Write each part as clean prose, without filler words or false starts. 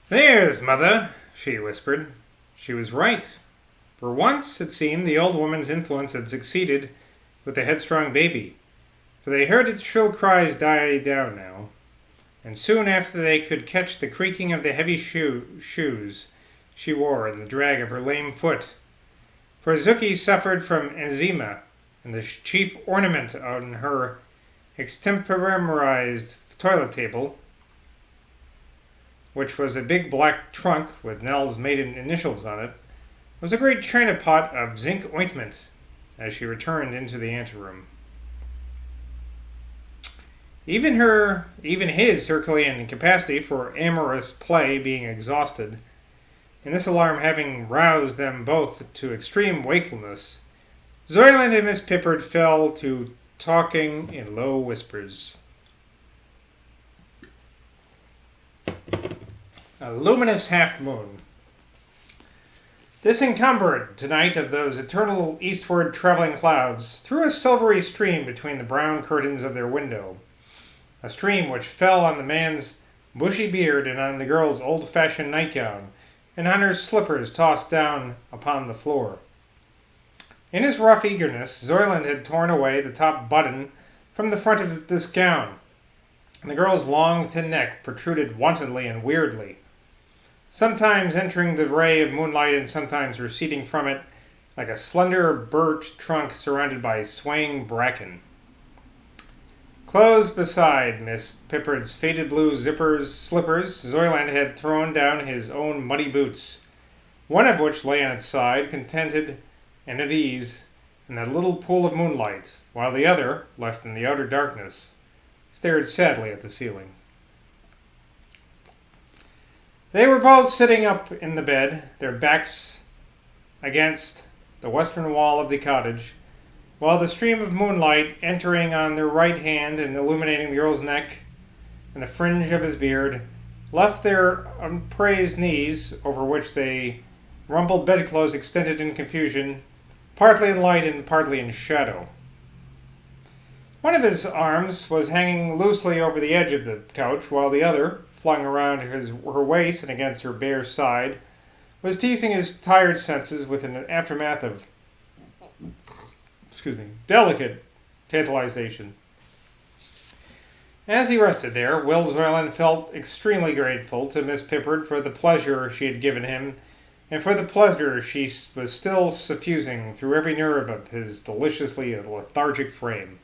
"There's mother," she whispered. She was right. For once, it seemed, the old woman's influence had succeeded with the headstrong baby, for they heard its shrill cries die down now, and soon after they could catch the creaking of the heavy shoes she wore and the drag of her lame foot. For Zuki suffered from eczema, and the chief ornament on her extemporized toilet table, which was a big black trunk with Nell's maiden initials on it, was a great china pot of zinc ointment as she returned into the anteroom. Even his Herculean capacity for amorous play being exhausted, and this alarm having roused them both to extreme wakefulness, Zoyland and Miss Pippard fell to talking in low whispers. A luminous half-moon. This encumbered tonight of those eternal eastward traveling clouds threw a silvery stream between the brown curtains of their window, a stream which fell on the man's bushy beard and on the girl's old-fashioned nightgown, and on her slippers tossed down upon the floor. In his rough eagerness, Zoyland had torn away the top button from the front of this gown, and the girl's long, thin neck protruded wantonly and weirdly, sometimes entering the ray of moonlight and sometimes receding from it like a slender birch trunk surrounded by swaying bracken. Close beside Miss Pippard's faded blue slippers, Zoyland had thrown down his own muddy boots, one of which lay on its side, contented and at ease in that little pool of moonlight, while the other, left in the outer darkness, stared sadly at the ceiling. They were both sitting up in the bed, their backs against the western wall of the cottage, while the stream of moonlight, entering on their right hand and illuminating the girl's neck and the fringe of his beard, left their upraised knees, over which the rumpled bedclothes extended in confusion, partly in light and partly in shadow. One of his arms was hanging loosely over the edge of the couch, while the other, flung around her waist and against her bare side, was teasing his tired senses with an aftermath of delicate tantalization. As he rested there, Will Zoyland felt extremely grateful to Miss Pippard for the pleasure she had given him, and for the pleasure she was still suffusing through every nerve of his deliciously lethargic frame.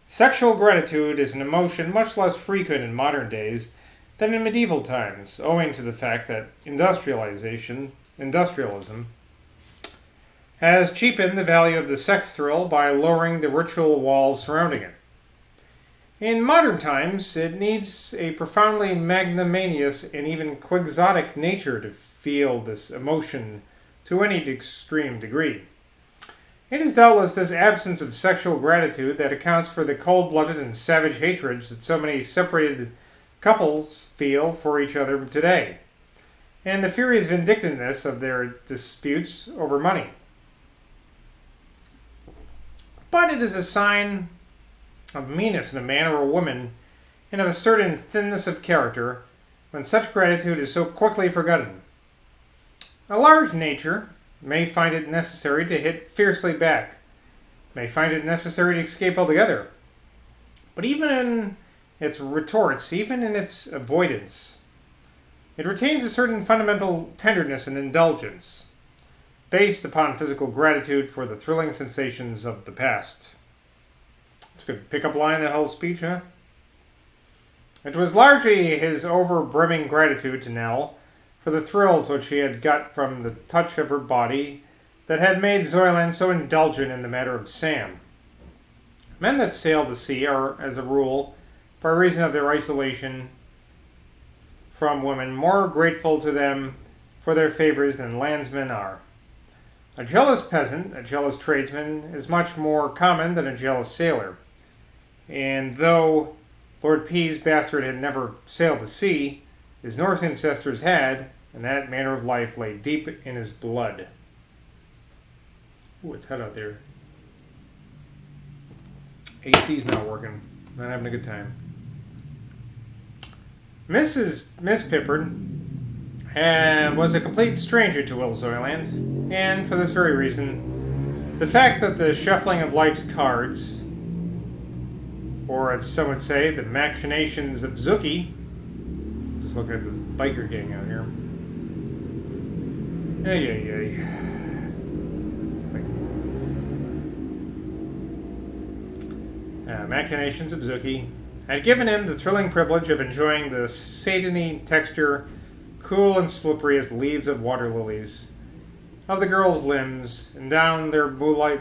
Sexual gratitude is an emotion much less frequent in modern days than in medieval times, owing to the fact that industrialism, has cheapened the value of the sex thrill by lowering the ritual walls surrounding it. In modern times, it needs a profoundly magnanimous and even quixotic nature to feel this emotion to any extreme degree. It is doubtless this absence of sexual gratitude that accounts for the cold-blooded and savage hatred that so many separated couples feel for each other today, and the furious vindictiveness of their disputes over money. But it is a sign of meanness in a man or a woman, and of a certain thinness of character, when such gratitude is so quickly forgotten. A large nature may find it necessary to hit fiercely back, may find it necessary to escape altogether. But even in its retorts, even in its avoidance, it retains a certain fundamental tenderness and indulgence, based upon physical gratitude for the thrilling sensations of the past. It's a good pick-up line, that whole speech, huh? It was largely his over-brimming gratitude to Nell for the thrills which he had got from the touch of her body that had made Zoyland so indulgent in the matter of Sam. Men that sail the sea are, as a rule, by reason of their isolation from women, more grateful to them for their favors than landsmen are. A jealous peasant, a jealous tradesman, is much more common than a jealous sailor. And though Lord P's bastard had never sailed the sea, his Norse ancestors had, and that manner of life lay deep in his blood. Ooh, it's hot out there. AC's not working. Not having a good time. Miss Pippard was a complete stranger to Will Zoyland, and for this very reason, the fact that the shuffling of life's cards, or as some would say, the machinations of Zuki, just looking at this biker gang out here. Ay. Machinations of Zuki had given him the thrilling privilege of enjoying the satiny texture, cool and slippery as leaves of water lilies, of the girl's limbs, and down their moonlight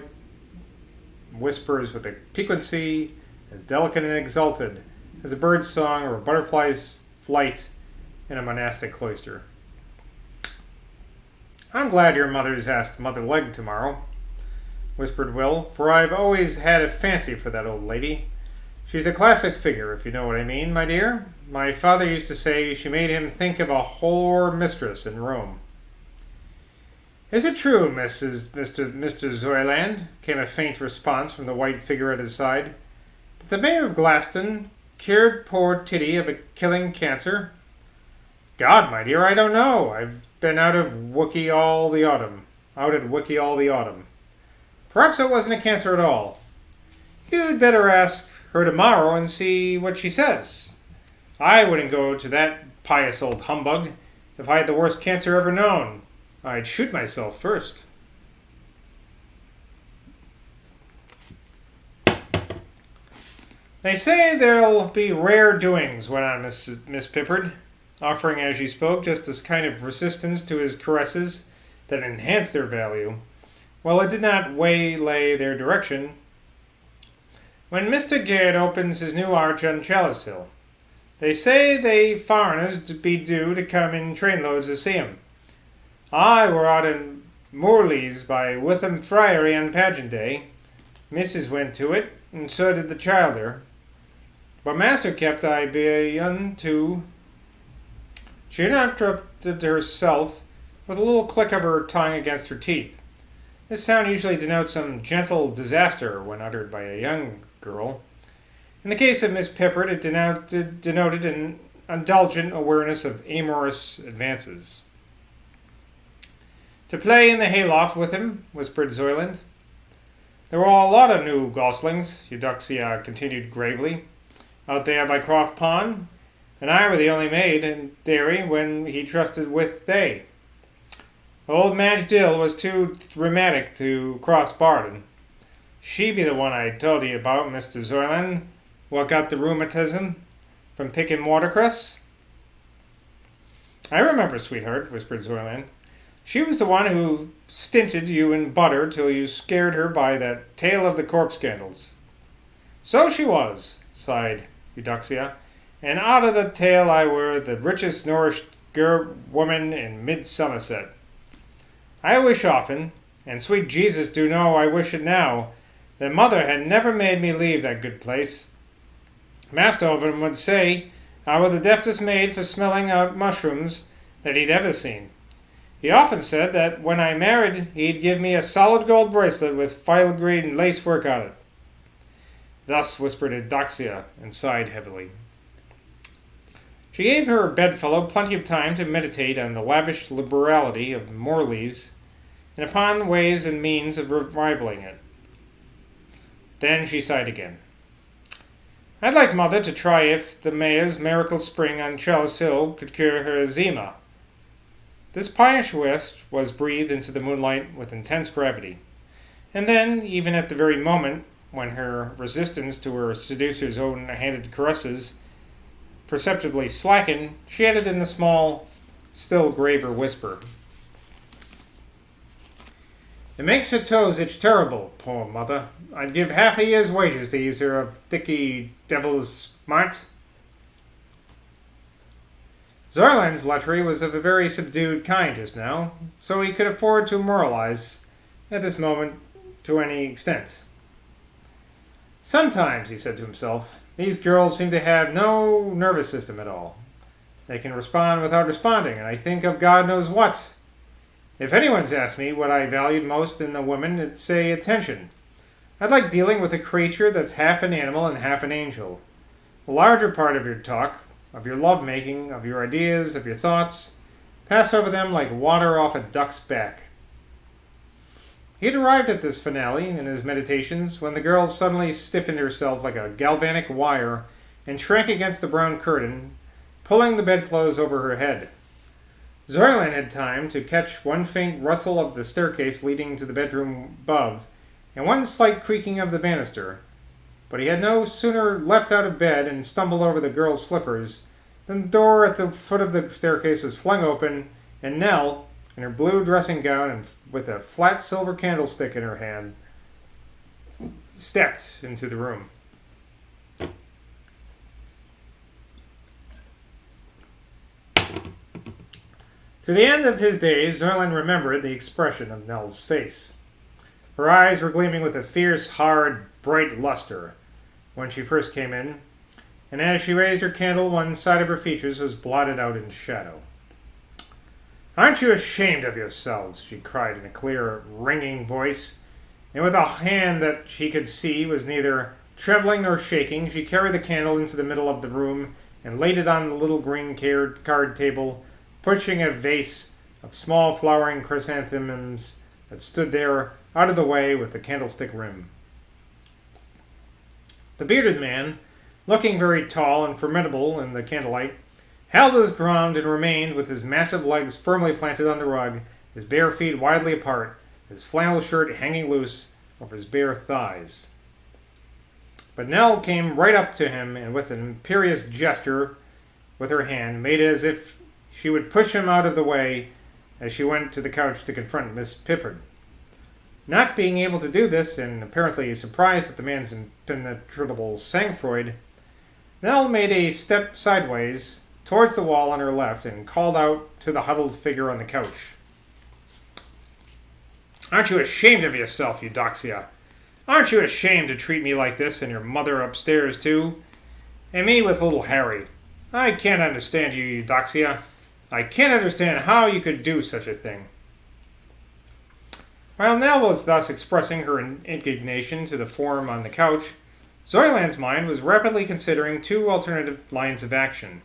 whispers with a piquancy as delicate and exalted as a bird's song or a butterfly's flight in a monastic cloister. "I'm glad your mother's asked Mother Legg tomorrow," whispered Will, "for I've always had a fancy for that old lady. She's a classic figure, if you know what I mean, my dear. My father used to say she made him think of a whore mistress in Rome." "Is it true, Mr. Zoyland," came a faint response from the white figure at his side, "that the Mayor of Glaston cured poor Titty of a killing cancer?" "God, my dear, I don't know. I've been out at Wookie all the autumn. Perhaps it wasn't a cancer at all. You'd better ask her tomorrow and see what she says. I wouldn't go to that pious old humbug if I had the worst cancer ever known. I'd shoot myself first." "They say there'll be rare doings," went on Miss Pippard, offering as she spoke just this kind of resistance to his caresses that enhanced their value, while it did not waylay their direction. "When Mr. Garrett opens his new arch on Chalice Hill, they say they foreigners be due to come in trainloads to see him. I were out in Morley's by Witham Friary on pageant day. Missus went to it, and so did the childer. But Master kept I beyond too." She interrupted herself with a little click of her tongue against her teeth. This sound usually denotes some gentle disaster when uttered by a young girl. In the case of Miss Pippard, it denoted an indulgent awareness of amorous advances. "To play in the hayloft with him," whispered Zoyland. "There were a lot of new goslings," Eudoxia continued gravely, "out there by Croft Pond, and I were the only maid in dairy when he trusted with they. Old Madge Dill was too rheumatic to cross Barden. She be the one I told you about, Mr. Zoyland, what got the rheumatism from picking watercress." "I remember, sweetheart," whispered Zoyland. "She was the one who stinted you in butter till you scared her by that tale of the corpse candles." "So she was," sighed Eudoxia, "and out of the tale I were the richest nourished woman in mid-Somerset. I wish often, and sweet Jesus do know I wish it now, that mother had never made me leave that good place. Master of 'em would say I were the deftest maid for smelling out mushrooms that he'd ever seen. He often said that when I married he'd give me a solid gold bracelet with filigree lace work on it." Thus whispered Eudoxia, and sighed heavily. She gave her bedfellow plenty of time to meditate on the lavish liberality of Morley's, and upon ways and means of reviling it. Then she sighed again. "I'd like Mother to try if the Mayor's miracle spring on Chalice Hill could cure her eczema." This pious wish was breathed into the moonlight with intense gravity, and then, even at the very moment when her resistance to her seducer's own-handed caresses perceptibly slackened, she added in a small, still graver whisper, "It makes her toes itch terrible, poor mother. I'd give half a year's wages to ease her of thicky devil's smart." Zoyland's lechery was of a very subdued kind just now, so he could afford to moralize at this moment to any extent. "Sometimes," he said to himself, "these girls seem to have no nervous system at all. They can respond without responding, and I think of God knows what. If anyone's asked me what I valued most in a woman, it'd say attention. I'd like dealing with a creature that's half an animal and half an angel. The larger part of your talk, of your love-making, of your ideas, of your thoughts, pass over them like water off a duck's back. He had arrived at this finale in his meditations when the girl suddenly stiffened herself like a galvanic wire and shrank against the brown curtain, pulling the bedclothes over her head. Zoylan had time to catch one faint rustle of the staircase leading to the bedroom above, and one slight creaking of the banister, but he had no sooner leapt out of bed and stumbled over the girl's slippers than the door at the foot of the staircase was flung open, and Nell, in her blue dressing gown and with a flat silver candlestick in her hand, stepped into the room. To the end of his days, Zoylan remembered the expression of Nell's face. Her eyes were gleaming with a fierce, hard, bright luster when she first came in, and as she raised her candle, one side of her features was blotted out in shadow. "Aren't you ashamed of yourselves?" she cried in a clear, ringing voice, and with a hand that she could see was neither trembling nor shaking, she carried the candle into the middle of the room and laid it on the little green card table, pushing a vase of small flowering chrysanthemums that stood there out of the way with the candlestick rim. The bearded man, looking very tall and formidable in the candlelight, held his ground and remained with his massive legs firmly planted on the rug, his bare feet widely apart, his flannel shirt hanging loose over his bare thighs. But Nell came right up to him and with an imperious gesture with her hand made as if she would push him out of the way as she went to the couch to confront Miss Pippard. Not being able to do this, and apparently surprised at the man's impenetrable sang-froid, Nell made a step sideways towards the wall on her left and called out to the huddled figure on the couch. "Aren't you ashamed of yourself, Eudoxia? Aren't you ashamed to treat me like this and your mother upstairs, too? And me with little Harry? I can't understand you, Eudoxia. I can't understand how you could do such a thing." While Nell was thus expressing her indignation to the form on the couch, Zoylan's mind was rapidly considering two alternative lines of action.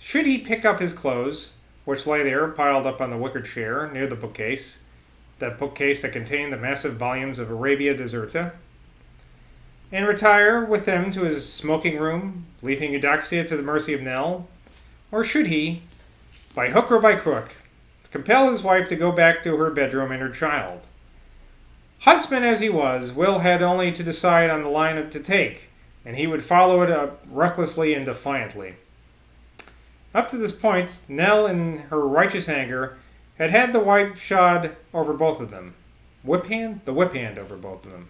Should he pick up his clothes, which lay there piled up on the wicker chair near the bookcase, that bookcase that contained the massive volumes of Arabia Deserta, and retire with them to his smoking room, leaving Eudoxia to the mercy of Nell? Or should he, by hook or by crook, compel his wife to go back to her bedroom and her child? Huntsman as he was, Will had only to decide on the line to take, and he would follow it up recklessly and defiantly. Up to this point, Nell, in her righteous anger, had had the whip shod over both of them. The whip hand over both of them.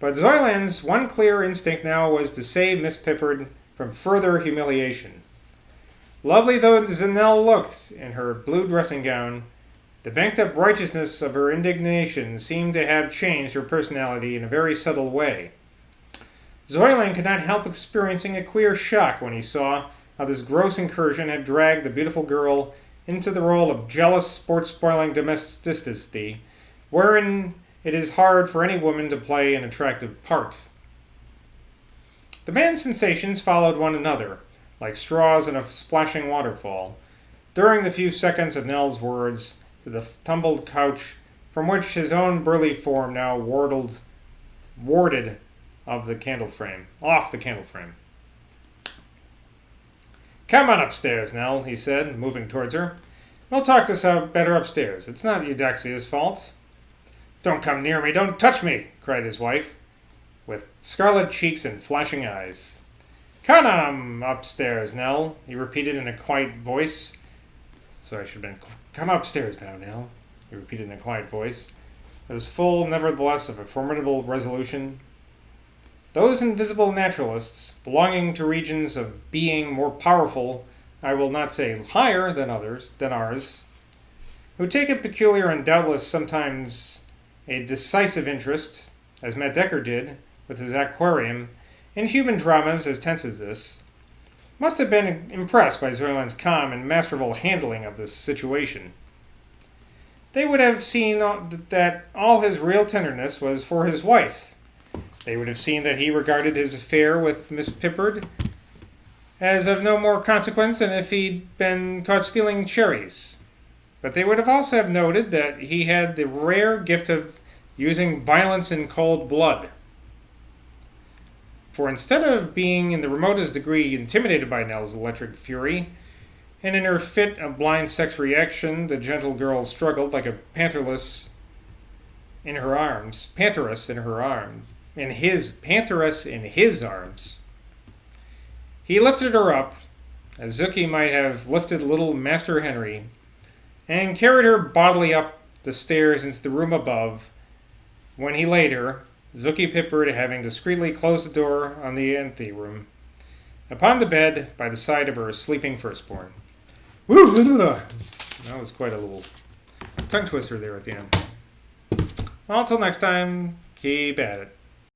But Zoylan's one clear instinct now was to save Miss Pippard from further humiliation. Lovely though Nell looked in her blue dressing gown, the banked-up righteousness of her indignation seemed to have changed her personality in a very subtle way. Zoylan could not help experiencing a queer shock when he saw how this gross incursion had dragged the beautiful girl into the role of jealous, sport-spoiling domesticity, wherein it is hard for any woman to play an attractive part. The man's sensations followed one another, like straws in a splashing waterfall, during the few seconds of Nell's words to the tumbled couch from which his own burly form now warded off the candle frame. "Come on upstairs, Nell," he said, moving towards her. "We'll talk this out better upstairs. It's not Eudoxia's fault." "Don't come near me! Don't touch me!" cried his wife, with scarlet cheeks and flashing eyes. "Come on upstairs, Nell," he repeated in a quiet voice. "Come upstairs now, Nell," he repeated in a quiet voice. It was full, nevertheless, of a formidable resolution. Those invisible naturalists, belonging to regions of being more powerful, I will not say higher than ours, who take a peculiar and doubtless sometimes a decisive interest, as Matt Decker did with his aquarium, in human dramas as tense as this, must have been impressed by Zoylan's calm and masterful handling of this situation. They would have seen that all his real tenderness was for his wife. They would have seen that he regarded his affair with Miss Pippard as of no more consequence than if he'd been caught stealing cherries. But they would have also have noted that he had the rare gift of using violence in cold blood. For instead of being in the remotest degree intimidated by Nell's electric fury, and in her fit of blind sex reaction, the gentle girl struggled like a pantheress in her arms. Pantheress in his arms. He lifted her up, as Zuki might have lifted little Master Henry, and carried her bodily up the stairs into the room above. When he laid her, Zuki Pippered having discreetly closed the door on the anteroom, upon the bed by the side of her sleeping firstborn. That was quite a little tongue twister there at the end. Well, until next time, keep at it.